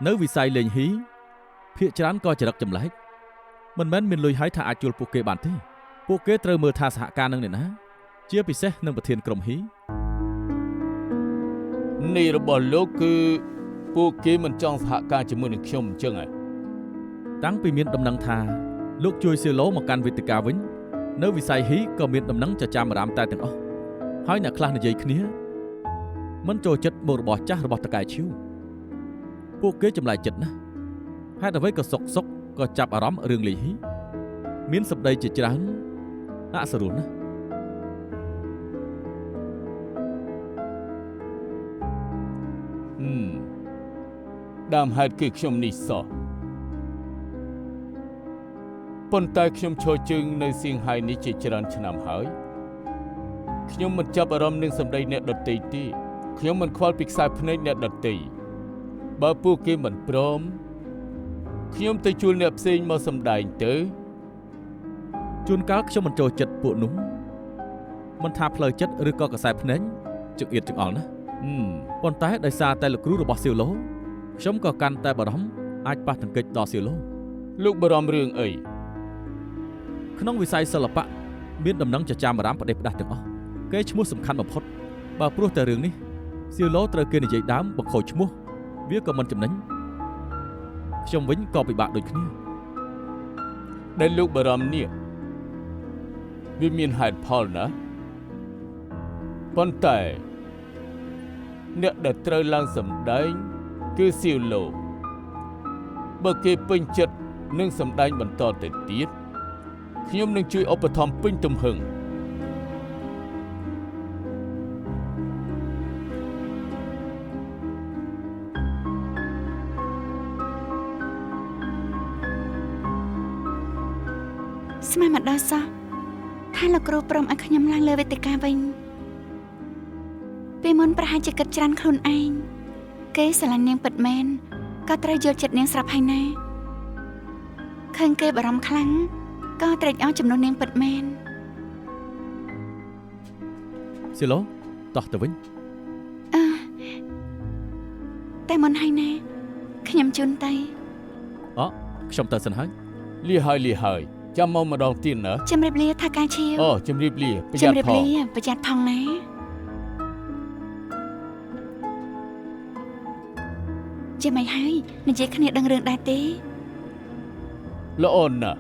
នៅវិស័យលេងហ៊ីភាគច្រើនក៏ចរិតចម្លែកមិនមែនមានលុយហើយថាអាចជួលពួកគេបានទេពួកគេត្រូវមើលថាសហការនឹងអ្នកណាជាពិសេសនឹងប្រធានក្រុមហ៊ី នេះរបស់លោកគឺពួកគេមិនចង់សហការជាមួយនឹងខ្ញុំអញ្ចឹងហ៎ តាំងពីមានដំណឹងថាលោកជួយសៀវឡូមកកាន់វេទិកាវិញនៅវិស័យហ៊ីក៏មានដំណឹងចចាមអារ៉ាមតែទាំងអស់ហើយអ្នកខ្លះនិយាយគ្នាមិនចូលចិត្តមុខរបស់ចាស់របស់តកែឈៀវពួកគេចម្លែកចិត្តណាស់ហេតុអ្វីក៏សុកក៏ចាប់អារម្មណ៍រឿងលេងហ៊ីមានសម្ដីជាច្រើនអសរោះណាស់ ដើមហេតុគឺខ្ញុំនេះសោះប៉ុន្តែខ្ញុំឈរជើងនៅសៀងហៃនេះជាច្រើនឆ្នាំហើយខ្ញុំមិនចាប់អារម្មណ៍នឹងសម្ដីអ្នកដទៃទេខ្ញុំមិនខ្វល់ពីខ្សែភ្នែកអ្នកដទៃបើពួកគេមិនព្រមខ្ញុំទៅជួលអ្នកផ្សេងមកសម្ដែងទៅ ជួនកាលខ្ញុំមិនចូលចិត្តពួកនោះមិនថាផ្លូវចិត្តឬក៏កសែភ្នែកចង្អៀតចង្អល់ណា ប៉ុន្តែដោយសារតែលោកគ្រូរបស់សៀវឡូខ្ញុំក៏កាន់តែបារម្ភអាចប៉ះទង្គិចដល់សៀវឡូ លោកបារម្ភរឿងអី ក្នុងវិស័យសិល្បៈមានដំណឹងចចាមអារ៉ាមផ្ដេសផ្ដាស់ទាំងអស់គេឈ្មោះសំខាន់បំផុតបើព្រោះតែរឿងនេះសៀវឡូត្រូវគេនិយាយដើមបខូចឈ្មោះវាក៏មិនចំណេញខ្ញុំវិញក៏ពិបាកដូចគ្នា ដែលលោកបារម្ភនេះវាមានហេតុផលណាប៉ុន្តែអ្នកដែលត្រូវឡើងសម្ដែងគឺសៀវឡូបើគេពេញចិត្តនឹងសម្ដែងបន្តទៅទៀតខ្ញុំនឹងជួយឧបត្ថម្ភពេញទំហឹង ស្មានមកដល់សោះថាលោកគ្រូព្រមឲ្យខ្ញុំឡើងលើវេទិកាវិញពេលមុនប្រហែលជាគិតច្រើនខ្លួនឯងគេស្រឡាញ់នាងពិតមែនក៏ត្រូវយកចិត្តនាងស្រាប់ហើយណាឃើញគេបារម្ភខ្លាំងក៏ត្រេកអរចំនួននាងពិតមែន សៀវឡូតោះទៅវិញ តែមុនហើយណាខ្ញុំជូនទៅ ខ្ញុំទៅសិនហើយ លាហើយចាំមកម្ដងទៀតណា ជំរាបលាថាការឈៀវ អូជំរាបលាប្រយ័ ជំ ត្ន រាប ផង លាប្រយ័ត្នផងណាជាមិនហើយនិយាយគ្នាដឹងរឿងដែរទេ ល្អណាស់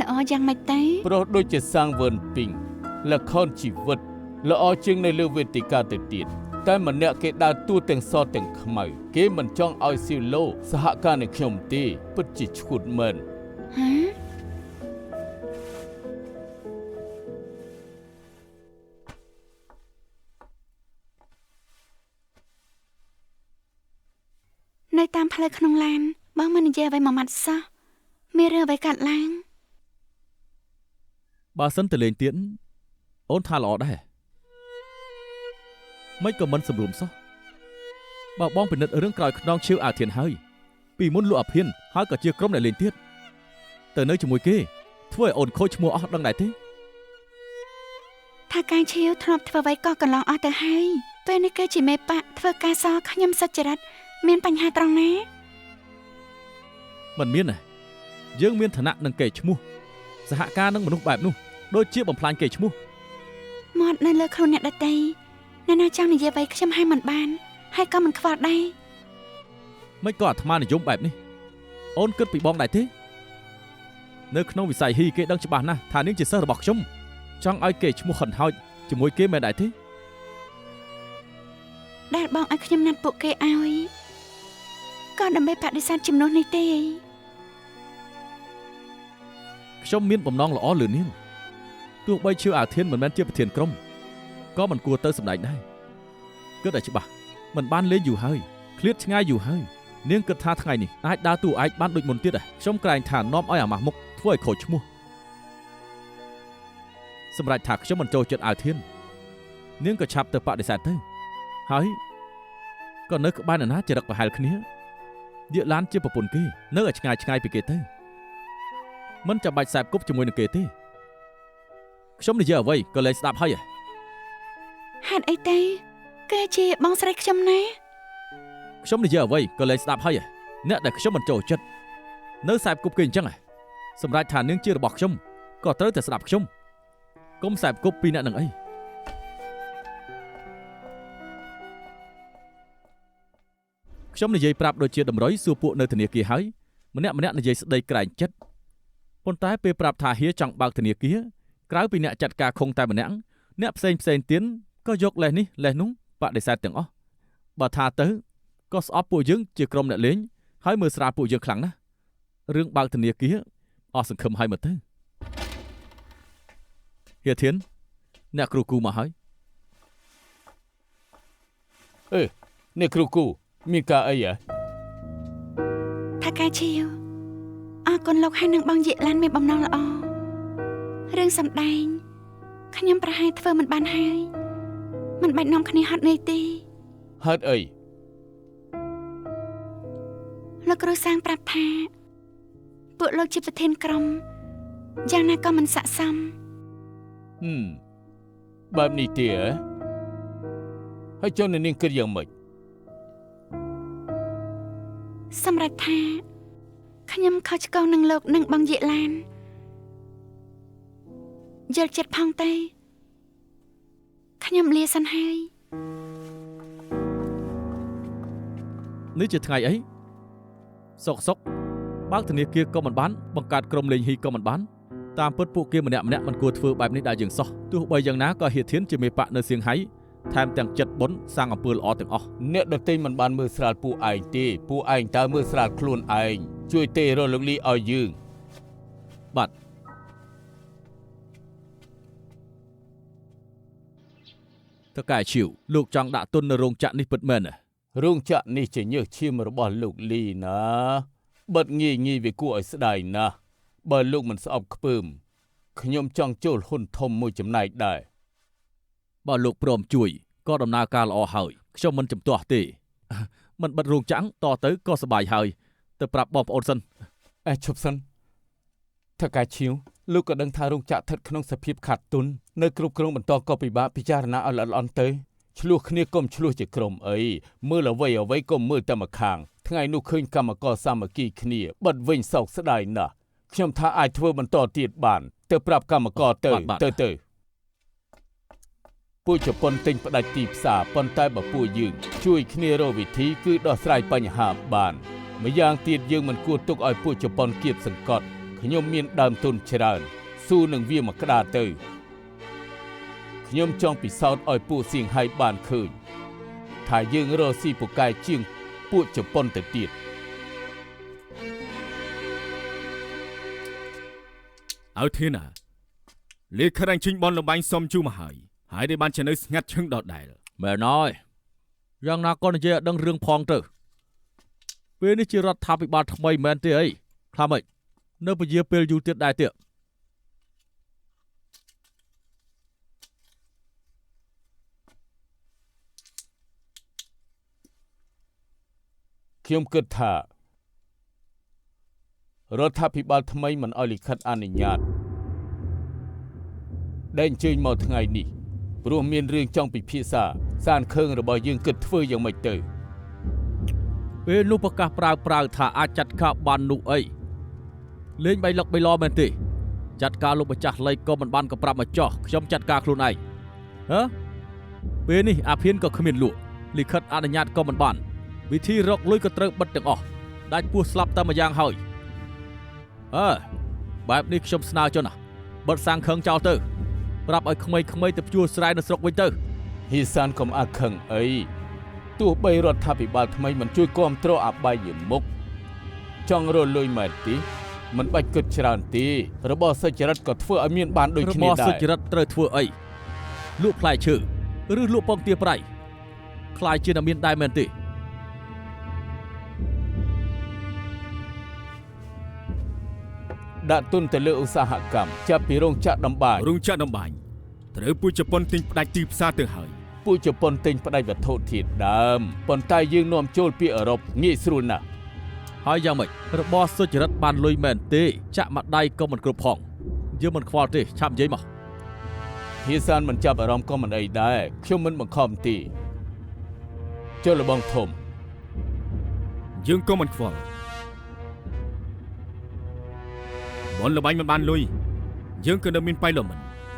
ល្អយ៉ាងម៉េចទៅ ប្រុសដូចជាសាងវិនពីងល្ខោនជីវិតល្អជាងនៅលើវេទិកាទៅទៀតតែម្នាក់គេដើរតួទាំងសទាំងខ្មៅគេមិនចង់ឲ្យសៀវឡូសហការនឹងខ្ញុំទេពិតជាឈួតមែន ហ៎នៅតាមផ្លូវក្នុងឡាន បងមិននិយាយអ្វីមួយម៉ាត់សោះមានរឿងអ្វីកាត់ឡើង បើសិនទៅលេងទៀតអូនថាល្អដែរមិនក៏មិនសម្រុំសោះបើបងពិនិត្យរឿងក្រោយខ្នងឈៀវអាធានហើយពីមុនលោកអាភិនហើយក៏ជាក្រុមអ្នកលេងទៀតទៅនៅជាមួយគេធ្វើឲ្យអូនខូចឈ្មោះអស់ដឹងដែរទេ ថាការឈៀវធ្លាប់ធ្វើអ្វីក៏កន្លងអស់ទៅហើយពេលនេះគឺជាមេប៉ាធ្វើការសខ្ញុំសុចរិតមានបញ្ហាត្រង់ណា មិនមានទេយើងមានឋានៈនឹងកេរ្តិ៍ឈ្មោះសហការនឹងមនុស្សបែបនោះដូចជាបំផ្លាញកេរ្តិ៍ឈ្មោះ មាត់នៅលើខ្លួនអ្នកដទៃអ្នកណាចង់និយាយអ្វីខ្ញុំឲ្យមិនបានហើយក៏មិនខ្វល់ដែរ មិនក៏អាត្មានិយមបែបនេះអូនគិតពីបងដែរទេនៅក្នុងវិស័យហ៊ីគេដឹងច្បាស់ណាស់ថានាងជាសិស្សរបស់ខ្ញុំចង់ឲ្យគេឈ្មោះហិនហោចជាមួយគេមិនដែរទេ ដែលបងឲ្យខ្ញុំណាត់ពួកគេឲ្យក៏ដើម្បីបដិសេធជំនួសនេះទេ ខ្ញុំមានបំណងល្អលើនាងទោះបីឈឿអាធានមិនមែនជាប្រធានក្រុមក៏មិនគួរទៅសម្ដែងដែរគិតឲ្យច្បាស់មិនបានលេងយូរហើយឃ្លាតឆ្ងាយយូរហើយនាងគិតថាថ្ងៃនេះអាចដើរតួឯកបានដូចមុនទៀតខ្ញុំក្រែងថានាំឲ្យអាម៉ាស់មុខធ្វើឲ្យខូចឈ្មោះសម្រាប់ថាខ្ញុំមិនចូលចិត្តអាធាននាងក៏ឆាប់ទៅបដិសេធទៅហើយក៏នៅក្បែរនរណាចរិតប្រហែលគ្នាយាកឡានជាប្រពន្ធគេនៅឲ្យឆ្ងាយឆ្ងាយពីគេទៅមិនចាំបាច់ខ្សែបគប់ជាមួយនឹងគេទេខ្ញុំនិយាយអ្វីក៏លែងស្ដាប់ហើយ ហេតុអីទេគេជាបងស្រីខ្ញុំណា ខ្ញុំនិយាយអ្វីក៏លែងស្ដាប់ហើយអ្នកដែលខ្ញុំមិនចូលចិត្តនៅខ្សែបគប់គេអញ្ចឹងសម្រាប់ថានាងជារបស់ខ្ញុំក៏ត្រូវតែស្ដាប់ខ្ញុំកុំខ្សែបគប់ពីអ្នកនឹងអីខ្ញុំនិយាយប្រាប់ដូចជាតម្រុយសួរពួកនៅធនាគារហើយម្នាក់និយាយស្ដីក្រែងចិត្តប៉ុន្តែពេលប្រាប់ថាហៀចង់បើកធនាគារក្រៅពីអ្នកចាត់ការខុងតែម្នាក់អ្នកផ្សេងទៀតក៏យកលេសនេះលេសនោះបដិសេធទាំងអស់បើថាទៅក៏ស្អប់ពួកយើងជាក្រុមអ្នកលេងហើយមើលស្រាលពួកយើងខ្លាំងណាស់រឿងបើកធនាគារអស់សង្ឃឹមហើយមើលទៅហៀធានអ្នកគ្រូគូមកហើយ អ្នកគ្រូគូមានការអីហ៎ ថាការឈៀវអរគុណលោកហើយនឹងបងយាកឡានមានបំណងល្អរឿងសម្ដែងខ្ញុំប្រហែលធ្វើមិនបានហើយមិនបាច់នាំគ្នាហត់នឿយទេ ហេតុអី លោកគ្រូសាងប្រាប់ថាពួកលោកជាប្រធានក្រុមយ៉ាងណាក៏មិនស័ក្តិសម បែបនេះទេហ៎ហើយចុះនាងគិតយ៉ាងម៉េច សម្រាប់ថាខ្ញុំខុសឆ្គងនឹងលោកនិងបងយាកឡានយល់ចិត្តផងទេខ្ញុំលាសិនហើយ នេះជាថ្ងៃអីសុកបើកធនាគារក៏មិនបានបង្កើតក្រុមលេងហ៊ីក៏មិនបានតាមពិតពួកគេម្នាក់មិនគួរធ្វើបែបនេះដែរយើងសោះទោះបីយ៉ាងណាក៏ហៀធានជាមេប៉ាក់នៅសៀងហៃថែមទាំងចិត្តបុណ្យសាងអំពើល្អទាំងអស់ អ្នកដទៃមិនបានមើលស្រាលពួកឯងទេពួកឯងតើមើលស្រាលខ្លួនឯងជួយទេរលឹកលីឲ្យយើង បាទតើកែឈៀវលោកចង់ដាក់ទុននៅរោងចក្រនេះពិតមែនទេ រោងចក្រនេះជាញើសឈាមរបស់លោកលីណាបិទងាយវាគួរឲ្យស្ដាយណាស់បើលោកមិនស្អប់ខ្ពើមខ្ញុំចង់ចូលហ៊ុនធំមួយចំណែកដែរ បើលោកព្រមជួយក៏ដំណើរការល្អហើយខ្ញុំមិនជំទាស់ទេមិនបិទរោងចក្រតទៅក៏សប្បាយហើយទៅប្រាប់បងប្អូនសិន ឈប់សិនថាការឈៀវលោកក៏ដឹងថារោងចក្រស្ថិតក្នុងសភាពខាតទុននៅគ្រប់គ្រងបន្តក៏ពិបាកពិចារណាឲ្យល្អិតល្អន់ទៅឆ្លោះគ្នាកុំឆ្លោះជាក្រុមអីមើលអ្វីកុំមើលតែម្ខាងថ្ងៃនោះឃើញកម្មករសាមគ្គីគ្នាបិទវិញសោកស្ដាយណាស់ខ្ញុំថាអាចធ្វើបន្តទៀតបានទៅប្រាប់កម្មករទៅពួកជប៉ុនទិញផ្ដាច់ទីផ្សារប៉ុន្តែបើពួកយើងជួយគ្នារកវិធីគឺដោះស្រាយបញ្ហាបានម្យ៉ាងទៀតយើងមិនគួរទុកឲ្យពួកជប៉ុនគៀបសង្កត់ខ្ញុំមានដើមទុនច្រើនស៊ូនឹងវាមកក្តារទៅខ្ញុំចង់ពិសោធន៍ឲ្យពួកសៀងហៃបានឃើញថាយើងរកស៊ីពូកែជាងពួកជប៉ុនទៅទៀត ឲ្យធានណាលេខរាំងជិញបនលបាញ់សុំជូមកហើយដែលបាននៅស្ងាត់ឈឹងដដែល មែនហើយយ៉ាងណាក៏និយាយឲ្យដឹងរឿងផងទៅព ពេលនេះជារដ្ឋាភិបាលថ្មីមែនទេអីខ្លាម៉េចនៅពជាពេលយូរទៀតដែរទៀត ខ្ញុំគិតថារដ្ឋាភិបាលថ្មីមិនអោយលិខិតអនុញ្ញាតដែលអញ្ជើញមកថ្ងៃនេះព្រោះមានរឿងចង់ពិភាក្សាសានខើងរបស់យើងគិតធ្វើយ៉ាងម៉េចទៅ ពេលនោះប្រកាសប្រើថាអាចចាត់ការបាននោះអីលេងបៃលុកបៃឡមែនទេចាត់ការលោកម្ចាស់លៃក៏មិនបានក៏ប្រាប់មកចោះខ្ញុំចាត់ការខ្លួនឯងហ៎ពេលនេះអាភៀនក៏គ្មានលក់លិខិតអនុញ្ញាតក៏មិនបានវិធីរកលុយក៏ត្រូវបិទទាំងអស់ដាច់ពោះស្លាប់តែម្យ៉ាងហើយបែបនេះខ្ញុំស្នើចុះណាបិទសាំងខឹងចោលទៅប្រាប់ឲ្យក្មេងៗទៅជួលស្រែនៅស្រុកវិញទៅ ហ៊ីសានកុំអាខឹងអីទោះបីរដ្ឋាភិបាលថ្មីមិនជួយគ្រប់គ្រងអបាយមុខចង់រលុយមែនទេមិនបាច់គិតច្រើនទេរបស់សុចរិតក៏ធ្វើឲ្យមានបានដូចគ្នាដែររបស់សុចរិតត្រូវធ្វើអីលក់ផ្លែឈើឬលក់ពងទាប្រៃខ្លាយជាអ្នកមានដែរមែនទេដាក់ទុនទៅលើឧស្សាហកម្មចាប់ពីរោងចក្រដំបាញត្រូវពួកជប៉ុនទិញផ្ដាច់ទីផ្សារទៅហើយពួកជប៉ុនទិញផ្ដាច់វត្ថុធាតុដើមប៉ុន្តែយើងនាំចូលពីអឺរ៉ុបងាយស្រួលណាស់ហើយយ៉ាងម៉េចរបស់សុចរិតបានលុយមែនទេចាក់មួយដៃក៏មិនគ្រប់ផងយើងមិនខ្វល់ទេឆាប់និយាយមកហ៊ីសានមិនចាប់អារម្មណ៍ក៏មិនអីដែរខ្ញុំមិនបង្ខំទេចុះលបងធំយើងក៏មិនខ្វល់បនលបាញ់មិនបានលុយយើងក៏នៅមានបៃល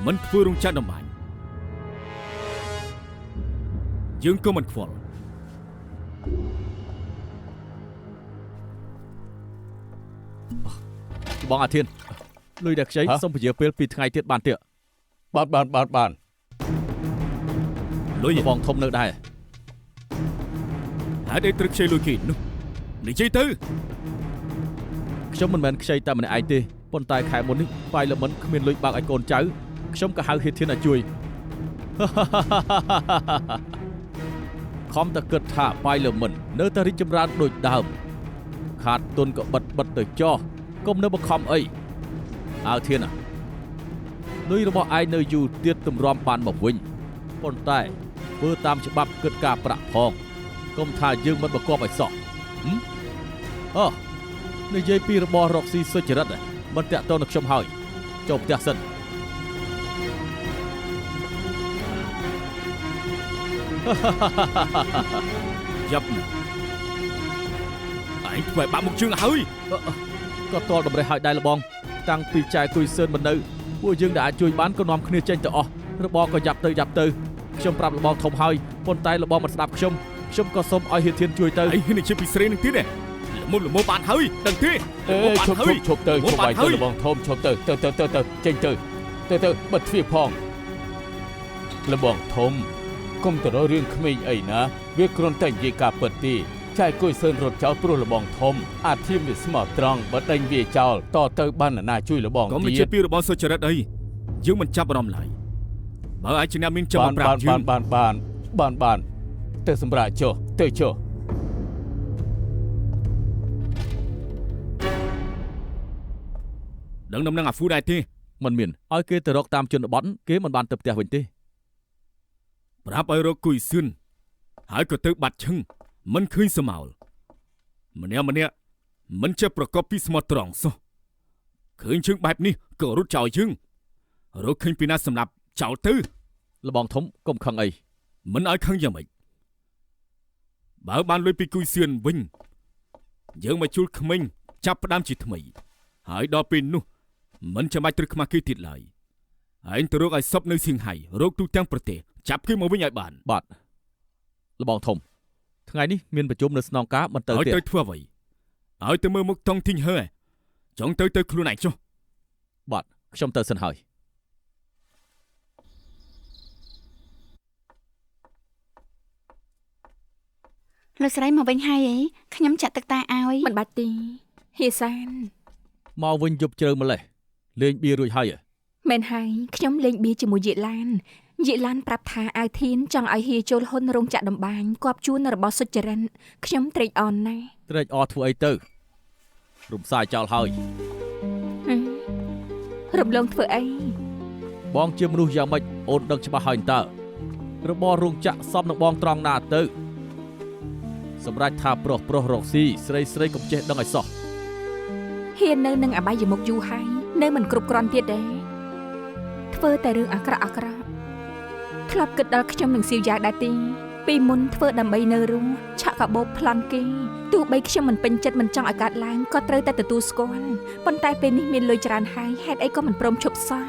មិនធ្វើរោងចក្រដំបាញ់យើងក៏មិនខ្វល់បងអាធានលុយដែលខ្ចីសុំពជាពេល2ថ្ងៃទៀតបានទៀតបានលុយបងធំនៅដែរហើយដែលត្រូវខ្ចីលុយគេនោះនិយាយទៅខ្ញុំមិនមែនខ្ចីតែម្នាក់ឯងទេប៉ុន្តែខែមុននេះបៃលមិនគ្មានលុយបើកឲ្យកូនចៅខ្ញុំក៏ហៅហេធានឲ្យជួយខំតែគិតថាបៃលមិននៅតែរីកចម្រើនដូចដើមខាតទុនក៏បិទទៅចោះកុំនៅបង្ខំអីអើធានលុយរបស់ឯងនៅយូរទៀតទម្រាំបានមកវិញប៉ុន្តែធ្វើតាមច្បាប់គិតការប្រាក់ផងកុំថាយើងមិនបង្គាប់ឲ្យសោះនិយាយពីរបស់រកស៊ីសុចរិតមិនតាក់ទងនឹងខ្ញុំហើយចូលផ្ទះសិនយ៉ាប់ឯងធ្វើឲ្យបាក់មុខជើងហើយក៏តល់តម្រេះឲ្យដែរលបងតាំងពីចែកគុយសឿនមិននៅពួកយើងដែលអាចជួយបានក៏នាំគ្នាចេញទៅអស់របស់ក៏យ៉ាប់ទៅខ្ញុំប្រាប់លបងធំហើយប៉ុន្តែលបងមិនស្ដាប់ខ្ញុំក៏សុំឲ្យហេធានជួយទៅឯងហ៊ាននិយាយពីស្រីនឹងទៀតមុំលមបានហើយដឹងទេឈប់ទៅវាយទៅលបងធំឈប់ទៅចេញទៅបិទទ្វារផងលបងធំកុំទៅរករឿងក្មេងអីណាវាគ្រាន់តែនិយាយការពិតទេចែកគុយសឿនរត់ចោលព្រោះលបងធំអាធៀមវាស្មោះត្រង់បើដេញវាចោលតទៅបានណាជួយលបងទៀតក៏មិនជាពីរបស់សុចរិតអីយើងមិនចាប់អារម្មណ៍ឡើយបើអាចជាអ្នកមានចំប្រាប់យើងបានទៅសម្រាប់ចុះដឹងដំណឹងអាហ្វូដែរទេមិនមានឲ្យគេទៅរកតាមជនបទគេមិនបានទៅផ្ទះវិញទេប្រាប់ឲ្យរកគុយសឿនហើយក៏ទៅបាត់ឈឹងមិនឃើញសមោលម្នាក់មិនចេះប្រកបពីស្មោះត្រង់សោះឃើញជើងបែបនេះក៏រត់ចោលជើងរកឃើញពីណាសម្រាប់ចោលទៅលបងធំកុំខឹងអីមិនឲ្យខឹងយ៉ាងម៉េចបើបានលុយពីគុយសឿនវិញយើងមកជួលក្មេងចាប់ផ្ដើមជាថ្មីហើយដល់ពេលនោះមិនចាំបាច់ត្រូវខ្មាស់គេទៀតឡើយឯងទៅរកឲ្យសពនៅសៀងហៃរកទូទាំងប្រទេសចាប់គេមកវិញឲ្យបានបាទលបងធំថ្ងៃនេះមានប្រជុំនៅស្នងការមិនទៅទេឲ្យទៅធ្វើអ្វីឲ្យទៅមើលមុខតង់ធីងហើចង់ទៅខ្លួនឯងចុះបាទខ្ញុំទៅសិនហើយលោកស្រីមកវិញហើយអីខ្ញុំចាក់ទឹកតាឲ្យមិនបាច់ទេហេសានមកវិញយប់ជ្រៅម្លេះលេងបៀរួចហើយមែនហើយខ្ញុំលេងបៀជាមួយយាយឡានប្រាប់ថាអាវធានចង់ឲ្យហៀចូលហ៊ុនរោងចក្រដំបាញ់គប់ជួនរបស់សុចរិនខ្ញុំត្រេកអរណាស់ ត្រេកអរធ្វើអីទៅរំសាយចោលហើយ រំលងធ្វើអី បងជាមនុស្សយ៉ាងម៉េចអូនដឹងច្បាស់ហើយតើរបររោងចក្រសមនឹងបងត្រង់ណាទៅសម្រាប់ថាប្រុសរកស៊ីស្រីកុំចេះដឹងឲ្យសោះ ហ៊ាននៅនឹងអបាយមុខយូរហើយនៅមិនគ្រប់គ្រាន់ទៀតទេធ្វើតែរឿងអាក្រក់ធ្លាប់គិតដល់ខ្ញុំនឹងសៀវយ៉ាដែរទីពីមុនធ្វើដើម្បីនៅរស់ឆាក់កាបូបប្លន់គេទោះបីខ្ញុំមិនពេញចិត្តមិនចង់ឲ្យកើតឡើងក៏ត្រូវតែទទួលស្គាល់ប៉ុន្តែពេលនេះមានលុយច្រើនហើយហេតុអីក៏មិនព្រមឈប់សោះ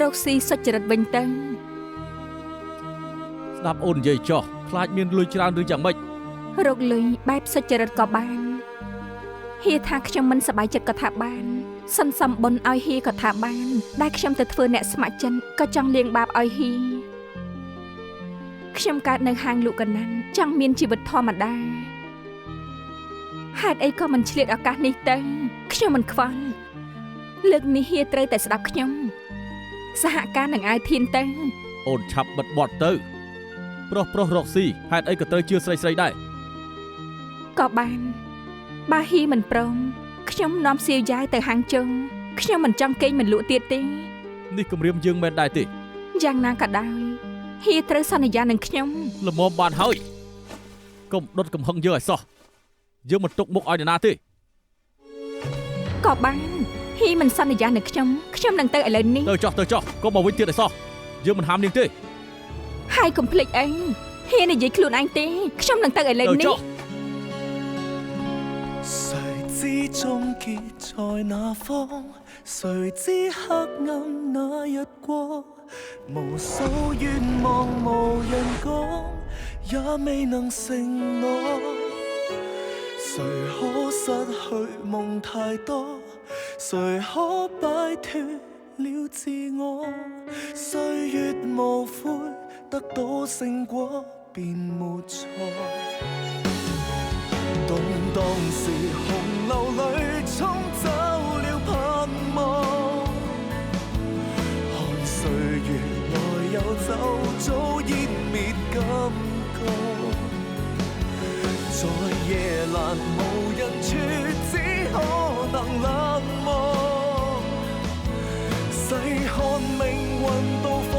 រកស៊ីសុចរិតវិញទៅ ស្ដាប់អូននិយាយចោះខ្លាចមានលុយច្រើនឬយ៉ាងម៉េច រកលុយបែបសុចរិតក៏បានហៀថាខ្ញុំមិនសប្បាយចិត្តក៏ថាបានសន្សំបុណ្យឲ្យហៀក៏ថាបានដែលខ្ញុំទៅធ្វើអ្នកស្ម័គ្រចិត្តក៏ចង់លាងបាបឲ្យហៀខ្ញុំកើតនៅហាងលក់កណ្ណាន់ចង់មានជីវិតធម្មតាហេតុអីក៏មិនឆ្លៀតឱកាសនេះទៅខ្ញុំមិនខ្វល់លើកនេះហៀត្រូវតែស្ដាប់ខ្ញុំសហការនឹងអាយធានទៅ អូនឆាប់បិទបត់ទៅប្រុសរកស៊ីហេតុអីក៏ត្រូវជឿស្រីដែរ ក៏បានបើហ៊ីមិនព្រមខ្ញុំនាំសៀវយ៉ាយទៅហាងជើងខ្ញុំមិនចង់គេងមិនលក់ទៀតទេ នេះគម្រាមយើងមែនដែរទេ យ៉ាងណាក៏ដោយហ៊ីត្រូវសន្យានឹងខ្ញុំ ល្មមបានហើយកុំដុតកំហឹងយើងឲ្យសោះយើងមិនទុកមុខឲ្យនរណាទេ ក៏បានហ៊ីមិនសន្យានឹងខ្ញុំនឹងទៅឥឡូវនេះ ទៅចោះកុំមកវិញទៀតឲ្យសោះយើងមិនហាមនាងទេ ហើយកុំភ្លេចអីហ៊ីនិយាយខ្លួនឯងទេខ្ញុំនឹងទៅឥឡូវនេះ 誰知終結在哪方？誰知黑暗那日過？無數願望無人講，也未能承諾。誰可失去夢太多？誰可擺脫了自我？歲月無悔，得到成果便沒錯。動盪時，洪流裏沖走了盼望，看歲月來又走，早湮滅感覺。在夜闌無人處，只可能冷漠。細看命運到訪。